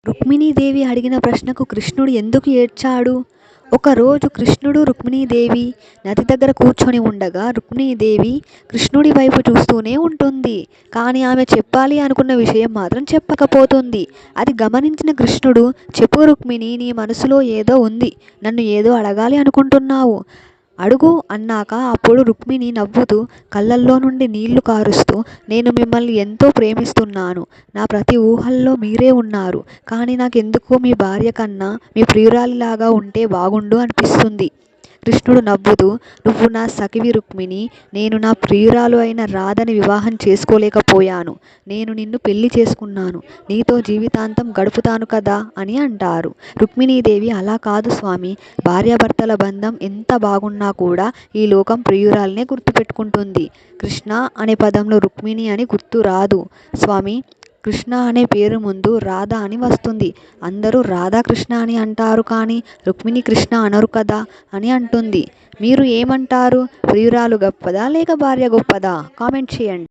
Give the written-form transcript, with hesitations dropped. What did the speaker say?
రుక్మిణీదేవి అడిగిన ప్రశ్నకు కృష్ణుడు ఎందుకు ఏడ్చాడు? ఒకరోజు కృష్ణుడు రుక్మిణీదేవి నది దగ్గర కూర్చొని ఉండగా రుక్మిణీదేవి కృష్ణుడి వైపు చూస్తూనే ఉంటుంది. కానీ ఆమె చెప్పాలి అనుకున్న విషయం మాత్రం చెప్పకపోతుంది. అది గమనించిన కృష్ణుడు, చెప్పు రుక్మిణి, నీ మనసులో ఏదో ఉంది, నన్ను ఏదో అడగాలి అనుకుంటున్నావు, అడుగు అన్నాక అప్పుడు రుక్మిణి నవ్వుతూ కళ్ళల్లో నుండి నీళ్లు కారుస్తూ, నేను మిమ్మల్ని ఎంతో ప్రేమిస్తున్నాను. నా ప్రతి ఊహల్లో మీరే ఉన్నారు. కానీ నాకెందుకో మీ భార్య కన్నా మీ ప్రియురాలిలాగా ఉంటే బాగుండు అనిపిస్తుంది. కృష్ణుడు నవ్వుతూ, నువ్వు నా సఖివి రుక్మిణి, నేను నా ప్రియురాలు అయిన రాధని వివాహం చేసుకోలేకపోయాను. నేను నిన్ను పెళ్లి చేసుకున్నాను. నీతో జీవితాంతం గడుపుతాను కదా అని అంటారు. రుక్మిణీదేవి, అలా కాదు స్వామి, భార్యాభర్తల బంధం ఎంత బాగున్నా కూడా ఈ లోకం ప్రియురాలనే గుర్తుపెట్టుకుంటుంది. కృష్ణ అనే పదంలో రుక్మిణి అని గుర్తు రాదు స్వామి. కృష్ణ అనే పేరు ముందు రాధ అని వస్తుంది. అందరూ రాధాకృష్ణ అని అంటారు, కానీ రుక్మిణి కృష్ణ అనరు కదా అని అంటుంది. మీరు ఏమంటారు? ప్రియురాలు గొప్పదా లేక భార్య గొప్పదా? కామెంట్ చేయండి.